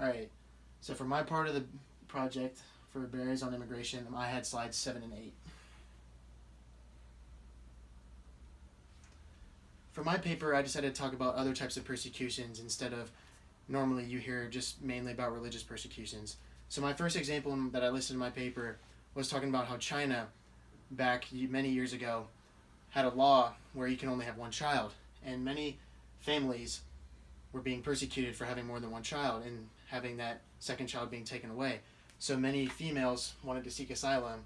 Alright, so for my part of the project for Barriers on Immigration, I had slides 7 and 8. For my paper, I decided to talk about other types of persecutions instead of normally you hear just mainly about religious persecutions. So my first example that I listed in my paper was talking about how China, back many years ago, had a law where you can only have one child, and many families were being persecuted for having more than one child and having that second child being taken away. So many females wanted to seek asylum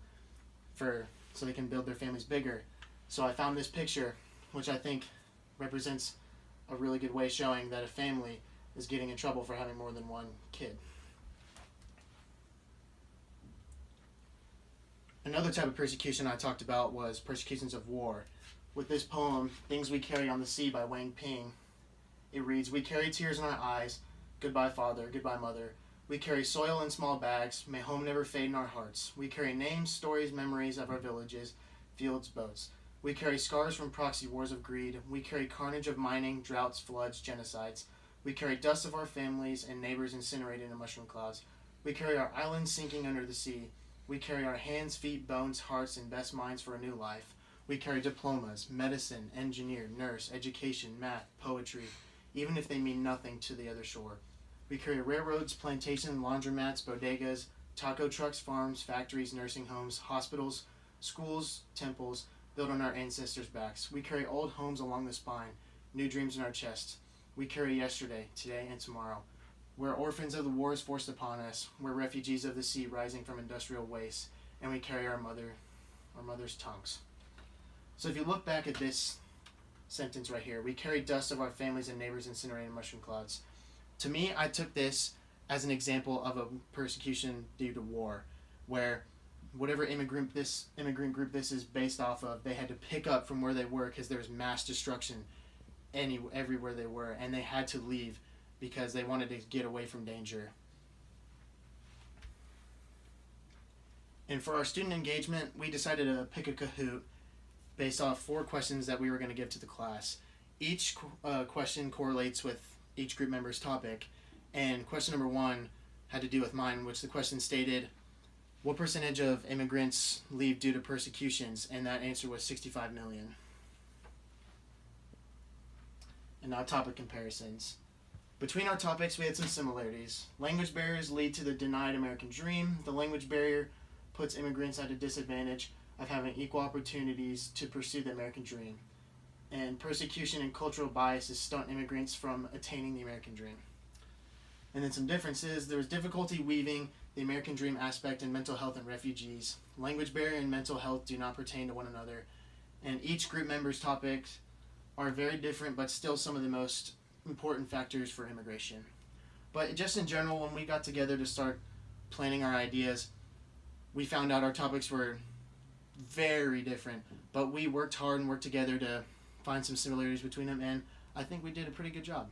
so they can build their families bigger. So I found this picture, which I think represents a really good way showing that a family is getting in trouble for having more than one kid. Another type of persecution I talked about was persecutions of war. With this poem, Things We Carry on the Sea by Wang Ping, it reads, "We carry tears in our eyes, goodbye father, goodbye mother. We carry soil in small bags, may home never fade in our hearts. We carry names, stories, memories of our villages, fields, boats. We carry scars from proxy wars of greed. We carry carnage of mining, droughts, floods, genocides. We carry dust of our families and neighbors incinerated in mushroom clouds. We carry our islands sinking under the sea. We carry our hands, feet, bones, hearts, and best minds for a new life. We carry diplomas, medicine, engineer, nurse, education, math, poetry, even if they mean nothing to the other shore. We carry railroads, plantations, laundromats, bodegas, taco trucks, farms, factories, nursing homes, hospitals, schools, temples, built on our ancestors' backs. We carry old homes along the spine, new dreams in our chests. We carry yesterday, today, and tomorrow. We're orphans of the wars forced upon us. We're refugees of the sea rising from industrial waste, and we carry our mother's tongues." So if you look back at this sentence right here, we carry dust of our families and neighbors incinerated in mushroom clouds. To me, I took this as an example of a persecution due to war, where whatever immigrant group this is based off of, they had to pick up from where they were because there was mass destruction everywhere they were, and they had to leave because they wanted to get away from danger. And for our student engagement, we decided to pick a Kahoot based off 4 questions that we were going to give to the class. Each question correlates with each group member's topic, and question number 1 had to do with mine, which the question stated, what percentage of immigrants leave due to persecutions? And that answer was 65 million. And now topic comparisons. Between our topics, we had some similarities. Language barriers lead to the denied American dream. The language barrier puts immigrants at a disadvantage of having equal opportunities to pursue the American dream. And persecution and cultural biases stunt immigrants from attaining the American dream. And then some differences. There was difficulty weaving the American dream aspect in mental health and refugees. Language barrier and mental health do not pertain to one another. And each group member's topics are very different, but still some of the most important factors for immigration. But just in general, when we got together to start planning our ideas, we found out our topics were very different, but we worked hard and worked together to find some similarities between them, and I think we did a pretty good job.